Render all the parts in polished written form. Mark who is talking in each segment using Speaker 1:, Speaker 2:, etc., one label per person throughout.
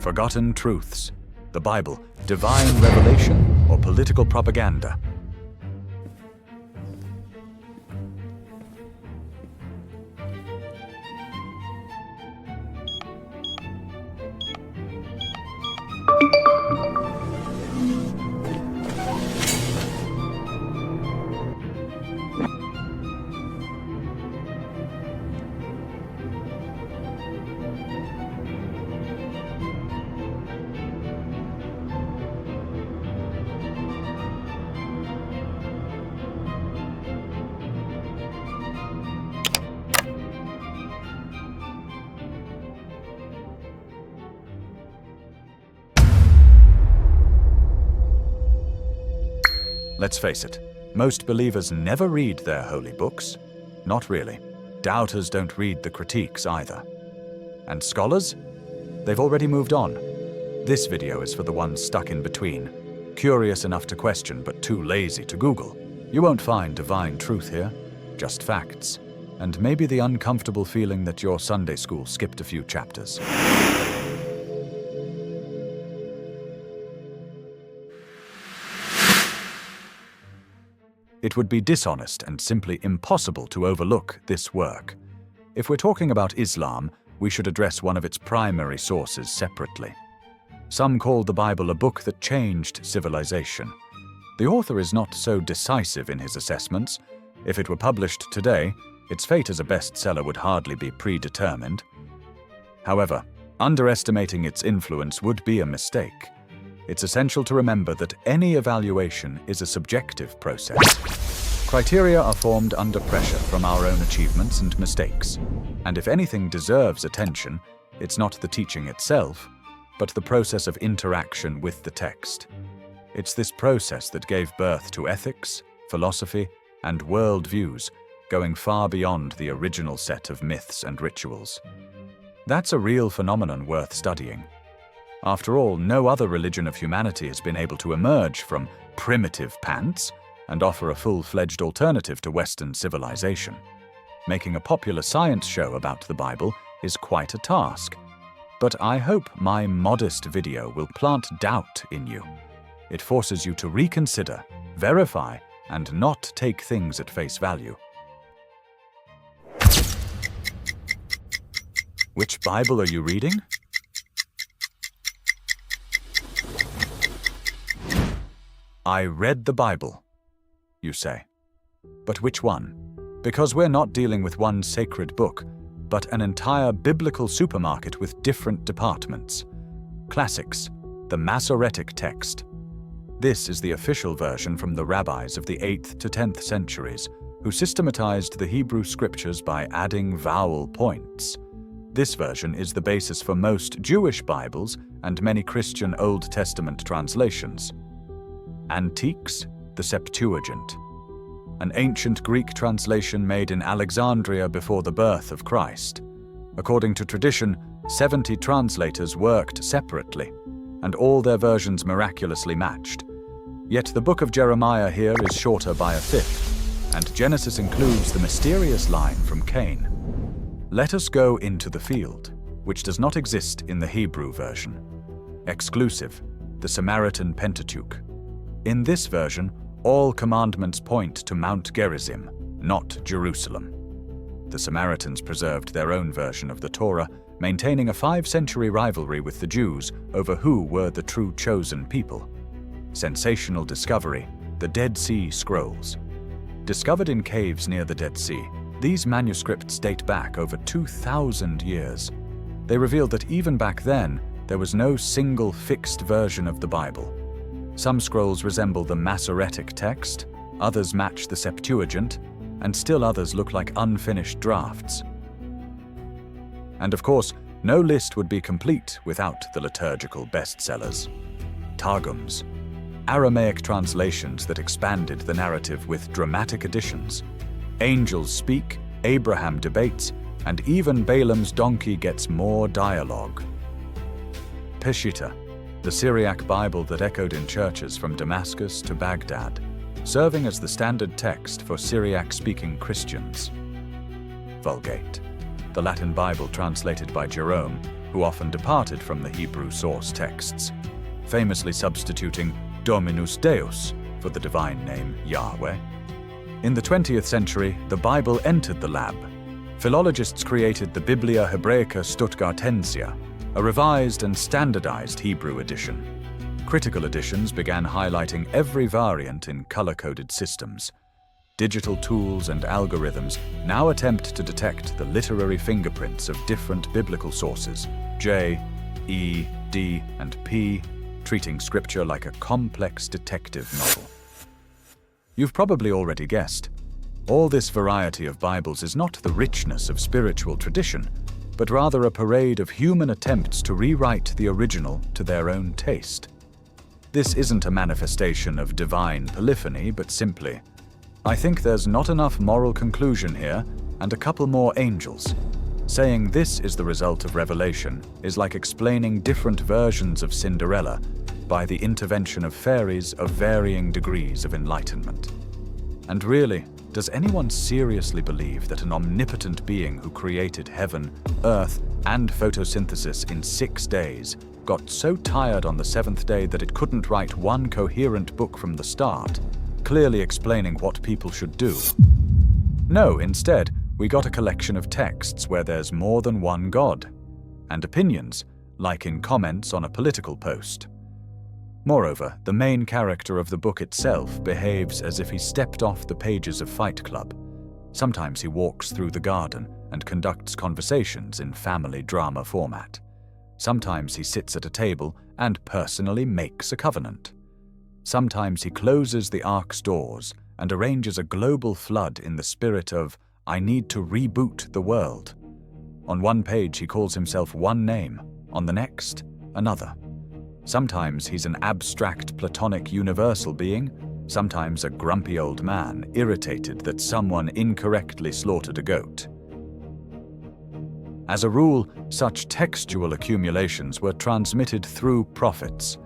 Speaker 1: forgotten truths, the Bible, divine revelation, or political propaganda? Let's face it, most believers never read their holy books. Not really. Doubters don't read the critiques either. And scholars? They've already moved on. This video is for the ones stuck in between, curious enough to question but too lazy to Google. You won't find divine truth here, just facts, and maybe the uncomfortable feeling that your Sunday school skipped a few chapters. It would be dishonest and simply impossible to overlook this work. If we're talking about Islam, we should address one of its primary sources separately. Some call the Bible a book that changed civilization. The author is not so decisive in his assessments. If it were published today, its fate as a bestseller would hardly be predetermined. However, underestimating its influence would be a mistake. It's essential to remember that any evaluation is a subjective process. Criteria are formed under pressure from our own achievements and mistakes. And if anything deserves attention, it's not the teaching itself, but the process of interaction with the text. It's this process that gave birth to ethics, philosophy, and worldviews, going far beyond the original set of myths and rituals. That's a real phenomenon worth studying. After all, no other religion of humanity has been able to emerge from primitive pants and offer a full-fledged alternative to Western civilization. Making a popular science show about the Bible is quite a task, but I hope my modest video will plant doubt in you. It forces you to reconsider, verify, and not take things at face value. Which Bible are you reading? I read the Bible, you say. But which one? Because we're not dealing with one sacred book, but an entire biblical supermarket with different departments. Classics, the Masoretic Text. This is the official version from the rabbis of the 8th to 10th centuries, who systematized the Hebrew scriptures by adding vowel points. This version is the basis for most Jewish Bibles and many Christian Old Testament translations. Antiques, the Septuagint, an ancient Greek translation made in Alexandria before the birth of Christ. According to tradition, 70 translators worked separately, and all their versions miraculously matched. Yet the book of Jeremiah here is shorter by a fifth, and Genesis includes the mysterious line from Cain. Let us go into the field, which does not exist in the Hebrew version. Exclusive, the Samaritan Pentateuch. In this version, all commandments point to Mount Gerizim, not Jerusalem. The Samaritans preserved their own version of the Torah, maintaining a 5-century rivalry with the Jews over who were the true chosen people. Sensational discovery, the Dead Sea Scrolls. Discovered in caves near the Dead Sea, these manuscripts date back over 2,000 years. They revealed that even back then, there was no single fixed version of the Bible. Some scrolls resemble the Masoretic Text, others match the Septuagint, and still others look like unfinished drafts. And of course, no list would be complete without the liturgical bestsellers. Targums, Aramaic translations that expanded the narrative with dramatic additions. Angels speak, Abraham debates, and even Balaam's donkey gets more dialogue. Peshitta, the Syriac Bible that echoed in churches from Damascus to Baghdad, serving as the standard text for Syriac-speaking Christians. Vulgate, the Latin Bible translated by Jerome, who often departed from the Hebrew source texts, famously substituting Dominus Deus for the divine name Yahweh. In the 20th century, the Bible entered the lab. Philologists created the Biblia Hebraica Stuttgartensia, a revised and standardized Hebrew edition. Critical editions began highlighting every variant in color-coded systems. Digital tools and algorithms now attempt to detect the literary fingerprints of different biblical sources, J, E, D, and P, treating scripture like a complex detective novel. You've probably already guessed. All this variety of Bibles is not the richness of spiritual tradition, but rather a parade of human attempts to rewrite the original to their own taste. This isn't a manifestation of divine polyphony, but simply, I think there's not enough moral conclusion here and a couple more angels. Saying this is the result of revelation is like explaining different versions of Cinderella by the intervention of fairies of varying degrees of enlightenment. And really, does anyone seriously believe that an omnipotent being who created heaven, earth, and photosynthesis in 6 days got so tired on the 7th day that it couldn't write one coherent book from the start, clearly explaining what people should do? No, instead, we got a collection of texts where there's more than one God, and opinions, like in comments on a political post. Moreover, the main character of the book itself behaves as if he stepped off the pages of Fight Club. Sometimes he walks through the garden and conducts conversations in family drama format. Sometimes he sits at a table and personally makes a covenant. Sometimes he closes the ark's doors and arranges a global flood in the spirit of, I need to reboot the world. On one page he calls himself one name, on the next, another. Sometimes he's an abstract Platonic universal being, sometimes a grumpy old man irritated that someone incorrectly slaughtered a goat. As a rule, such textual accumulations were transmitted through prophets,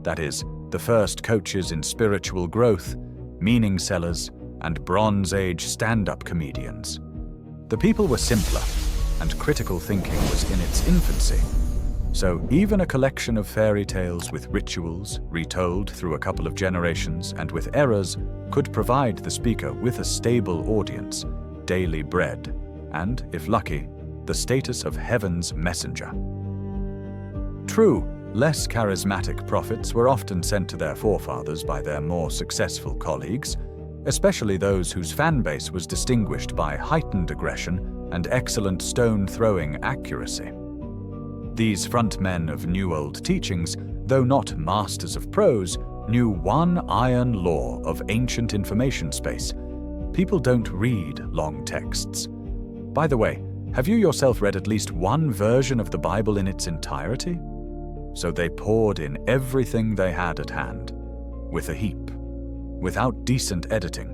Speaker 1: that is, the first coaches in spiritual growth, meaning sellers, and Bronze Age stand-up comedians. The people were simpler, and critical thinking was in its infancy. So even a collection of fairy tales with rituals, retold through a couple of generations and with errors, could provide the speaker with a stable audience, daily bread, and, if lucky, the status of heaven's messenger. True, less charismatic prophets were often sent to their forefathers by their more successful colleagues, especially those whose fan base was distinguished by heightened aggression and excellent stone-throwing accuracy. These frontmen of new old teachings, though not masters of prose, knew one iron law of ancient information space. People don't read long texts. By the way, have you yourself read at least one version of the Bible in its entirety? So they poured in everything they had at hand, with a heap, without decent editing,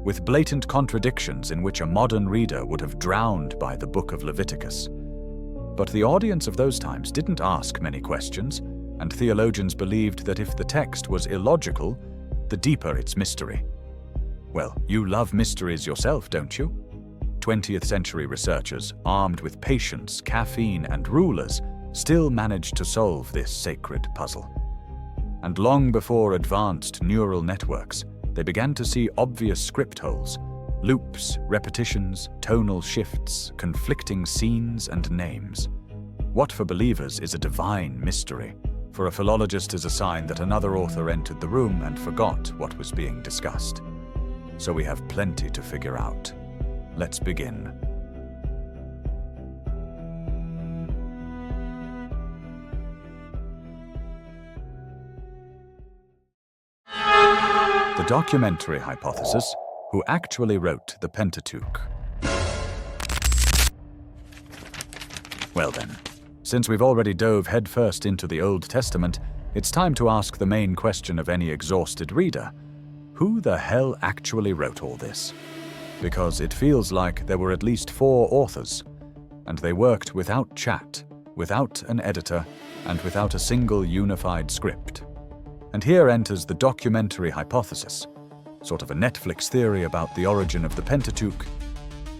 Speaker 1: with blatant contradictions in which a modern reader would have drowned by the book of Leviticus. But the audience of those times didn't ask many questions, and theologians believed that if the text was illogical, the deeper its mystery. Well, you love mysteries yourself, don't you? 20th century researchers, armed with patience, caffeine, and rulers, still managed to solve this sacred puzzle. And long before advanced neural networks, they began to see obvious script holes, loops, repetitions, tonal shifts, conflicting scenes and names. What for believers is a divine mystery, for a philologist is a sign that another author entered the room and forgot what was being discussed. So we have plenty to figure out. Let's begin. The documentary hypothesis, who actually wrote the Pentateuch. Well then, since we've already dove headfirst into the Old Testament, it's time to ask the main question of any exhausted reader. Who the hell actually wrote all this? Because it feels like there were at least 4 authors, and they worked without chat, without an editor, and without a single unified script. And here enters the documentary hypothesis, sort of a Netflix theory about the origin of the Pentateuch.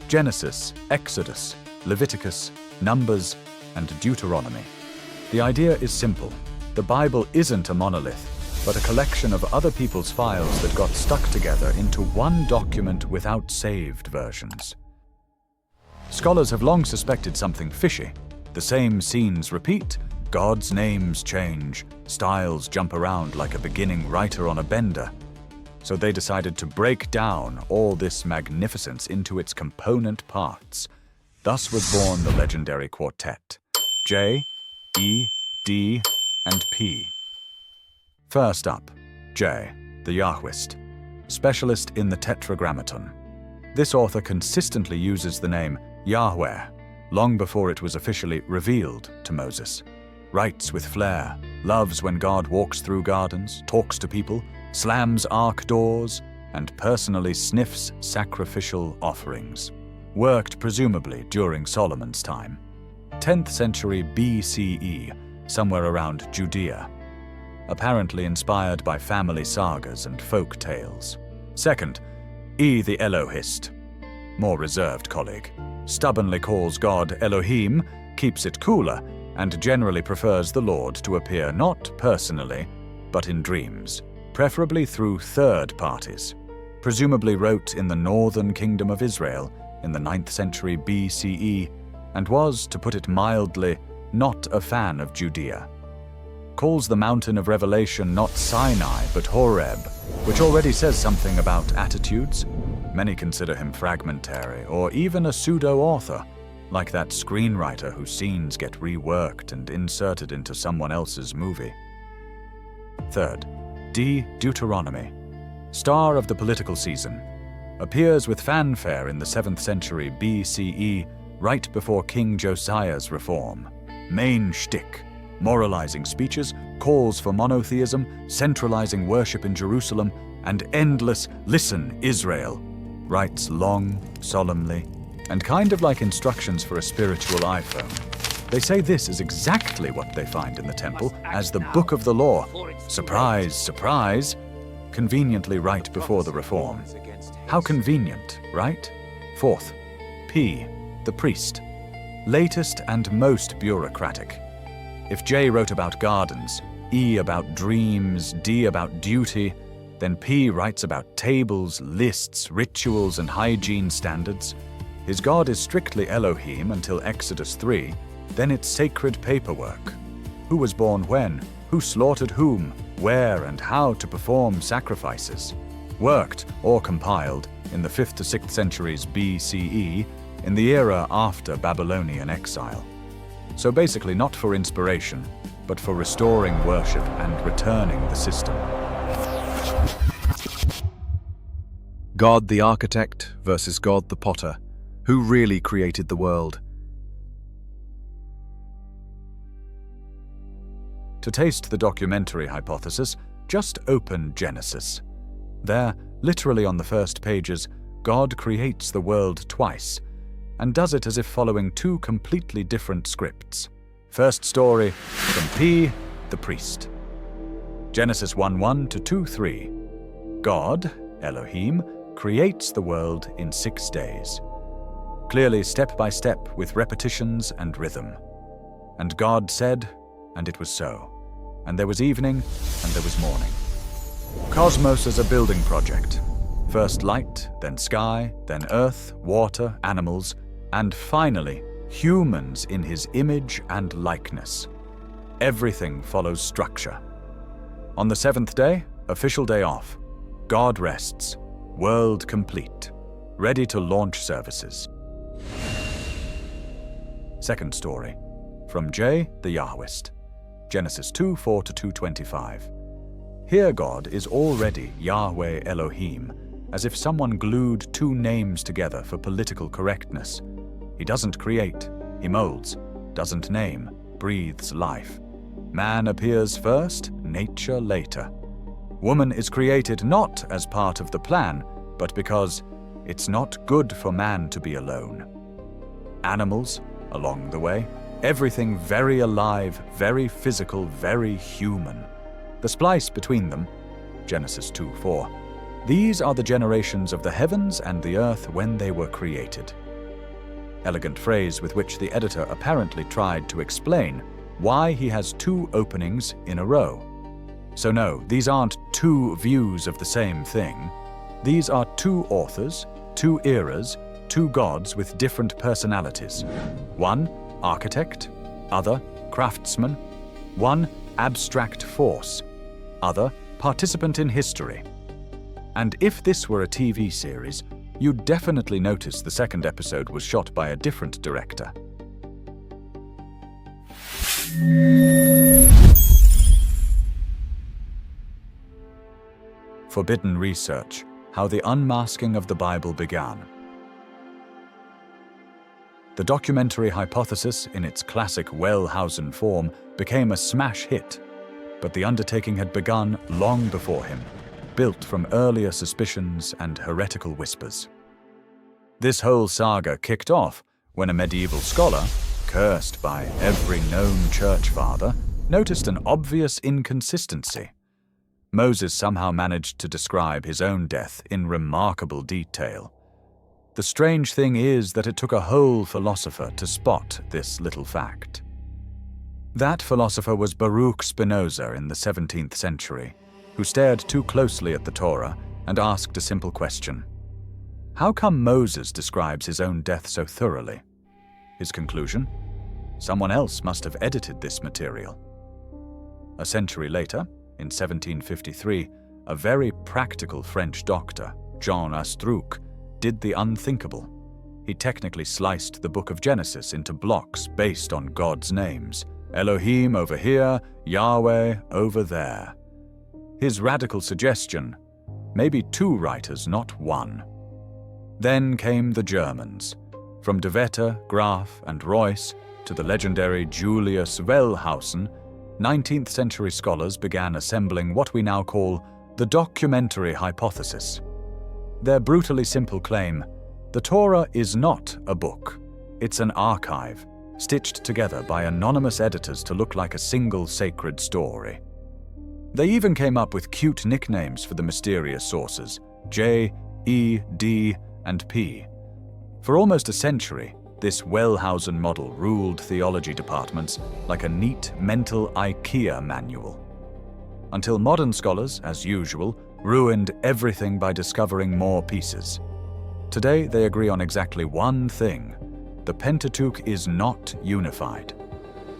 Speaker 1: Genesis, Exodus, Leviticus, Numbers, and Deuteronomy. The idea is simple. The Bible isn't a monolith, but a collection of other people's files that got stuck together into one document without saved versions. Scholars have long suspected something fishy. The same scenes repeat, God's names change, styles jump around like a beginning writer on a bender. So they decided to break down all this magnificence into its component parts. Thus was born the legendary quartet, J, E, D, and P. First up, J, the Yahwist, specialist in the Tetragrammaton. This author consistently uses the name Yahweh, long before it was officially revealed to Moses. Writes with flair, loves when God walks through gardens, talks to people, slams ark doors, and personally sniffs sacrificial offerings. Worked presumably during Solomon's time. 10th century BCE, somewhere around Judea. Apparently inspired by family sagas and folk tales. Second, E the Elohist. More reserved colleague. Stubbornly calls God Elohim, keeps it cooler, and generally prefers the Lord to appear not personally, but in dreams, preferably through third parties. Presumably wrote in the northern kingdom of Israel in the 9th century BCE, and was, to put it mildly, not a fan of Judea. Calls the mountain of revelation not Sinai but Horeb, which already says something about attitudes. Many consider him fragmentary, or even a pseudo-author, like that screenwriter whose scenes get reworked and inserted into someone else's movie. Third, D. Deuteronomy, star of the political season, appears with fanfare in the 7th century BCE, right before King Josiah's reform. Main shtick, moralizing speeches, calls for monotheism, centralizing worship in Jerusalem, and endless "Listen, Israel," writes long, solemnly, and kind of like instructions for a spiritual iPhone. They say this is exactly what they find in the temple as the Book of the Law. Surprise, surprise! Conveniently right before the Reform. How convenient, right? Fourth, P, the priest. Latest and most bureaucratic. If J wrote about gardens, E about dreams, D about duty, then P writes about tables, lists, rituals, and hygiene standards. His God is strictly Elohim until Exodus 3, then it's sacred paperwork. Who was born when, who slaughtered whom, where and how to perform sacrifices. Worked, or compiled, in the 5th to 6th centuries BCE, in the era after Babylonian exile. So basically not for inspiration, but for restoring worship and returning the system.
Speaker 2: God the architect versus God the potter. Who really created the world?
Speaker 1: To taste the documentary hypothesis, just open Genesis. There, literally on the first pages, God creates the world twice, and does it as if following two completely different scripts. First story, from P, the priest. Genesis 1:1 to 2:3. God, Elohim, creates the world in 6 days. Clearly step by step with repetitions and rhythm. And God said, and it was so. And there was evening, and there was morning. Cosmos as a building project. First light, then sky, then earth, water, animals, and finally, humans in his image and likeness. Everything follows structure. On the 7th day, official day off. God rests, world complete, ready to launch services. Second story, from J, the Yahwist. Genesis 2:4 to 2:25. Here God is already Yahweh Elohim, as if someone glued two names together for political correctness. He doesn't create, he molds, doesn't name, breathes life. Man appears first, nature later. Woman is created not as part of the plan, but because it's not good for man to be alone. Animals, along the way, everything very alive, very physical, very human. The splice between them, Genesis 2:4. These are the generations of the heavens and the earth when they were created. elegant phrase with which the editor apparently tried to explain why he has two openings in a row. So no, these aren't two views of the same thing. These are two authors, two eras, two gods with different personalities. One, architect, other, craftsman. One, abstract force, other, participant in history. And if this were a TV series, you'd definitely notice the second episode was shot by a different director. Forbidden Research: How the Unmasking of the Bible Began. The documentary hypothesis, in its classic Wellhausen form, became a smash hit, but the undertaking had begun long before him, built from earlier suspicions and heretical whispers. This whole saga kicked off when a medieval scholar, cursed by every known church father, noticed an obvious inconsistency. Moses somehow managed to describe his own death in remarkable detail. The strange thing is that it took a whole philosopher to spot this little fact. That philosopher was Baruch Spinoza in the 17th century, who stared too closely at the Torah and asked a simple question. How come Moses describes his own death so thoroughly? His conclusion? Someone else must have edited this material. A century later, in 1753, a very practical French doctor, Jean Astruc, did the unthinkable. He technically sliced the book of Genesis into blocks based on God's names. Elohim over here, Yahweh over there. His radical suggestion: maybe two writers, not one. Then came the Germans. From De Wette, Graf, and Reuss to the legendary Julius Wellhausen, 19th century scholars began assembling what we now call the documentary hypothesis. Their brutally simple claim: the Torah is not a book, it's an archive, stitched together by anonymous editors to look like a single sacred story. They even came up with cute nicknames for the mysterious sources: J, E, D, and P. For almost a century, this Wellhausen model ruled theology departments like a neat mental IKEA manual. Until modern scholars, as usual, ruined everything by discovering more pieces. Today, they agree on exactly one thing: the Pentateuch is not unified.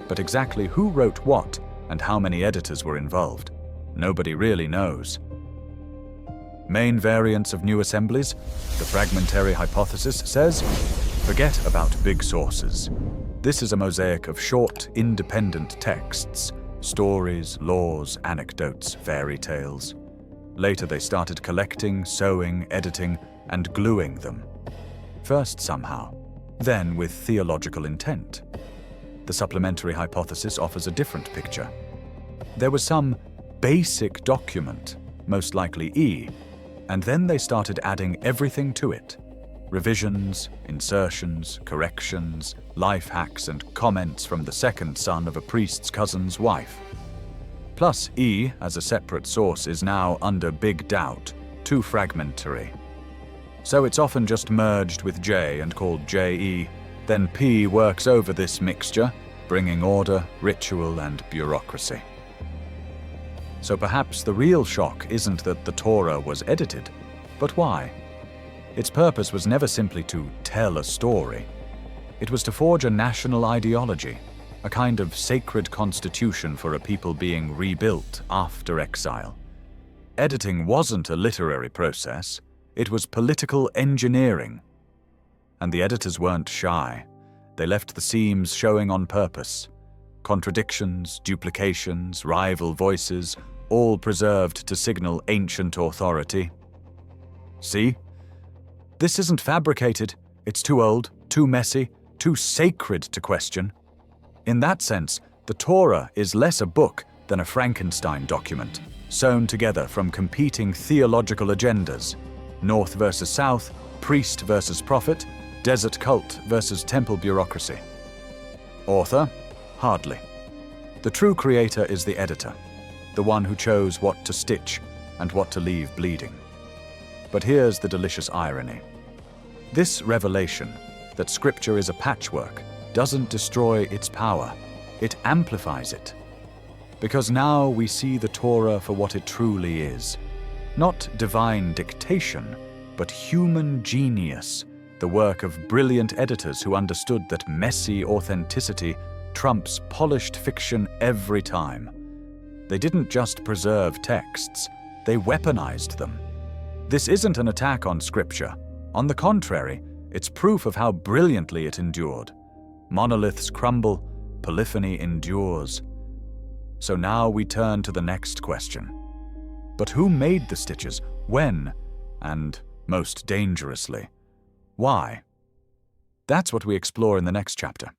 Speaker 1: But exactly who wrote what and how many editors were involved, nobody really knows. Main variants of new assemblies, the fragmentary hypothesis says, forget about big sources. This is a mosaic of short, independent texts, stories, laws, anecdotes, fairy tales. Later they started collecting, sewing, editing, and gluing them. First somehow, then with theological intent. The supplementary hypothesis offers a different picture. There was some basic document, most likely E, and then they started adding everything to it. Revisions, insertions, corrections, life hacks, and comments from the second son of a priest's cousin's wife. Plus, E, as a separate source, is now under big doubt, too fragmentary. So it's often just merged with J and called JE, then P works over this mixture, bringing order, ritual, and bureaucracy. So perhaps the real shock isn't that the Torah was edited, but why? Its purpose was never simply to tell a story. It was to forge a national ideology, a kind of sacred constitution for a people being rebuilt after exile. Editing wasn't a literary process, it was political engineering. And the editors weren't shy. They left the seams showing on purpose. Contradictions, duplications, rival voices, all preserved to signal ancient authority. See? This isn't fabricated. It's too old, too messy, too sacred to question. In that sense, the Torah is less a book than a Frankenstein document, sewn together from competing theological agendas: North versus South, priest versus prophet, desert cult versus temple bureaucracy. Author? Hardly. The true creator is the editor, the one who chose what to stitch and what to leave bleeding. But here's the delicious irony. This revelation, that Scripture is a patchwork doesn't destroy its power, it amplifies it. Because now we see the Torah for what it truly is. Not divine dictation, but human genius, the work of brilliant editors who understood that messy authenticity trumps polished fiction every time. They didn't just preserve texts, they weaponized them. This isn't an attack on Scripture. On the contrary, it's proof of how brilliantly it endured. Monoliths crumble, polyphony endures. So now we turn to the next question. But who made the stitches? When? And, most dangerously, why? That's what we explore in the next chapter.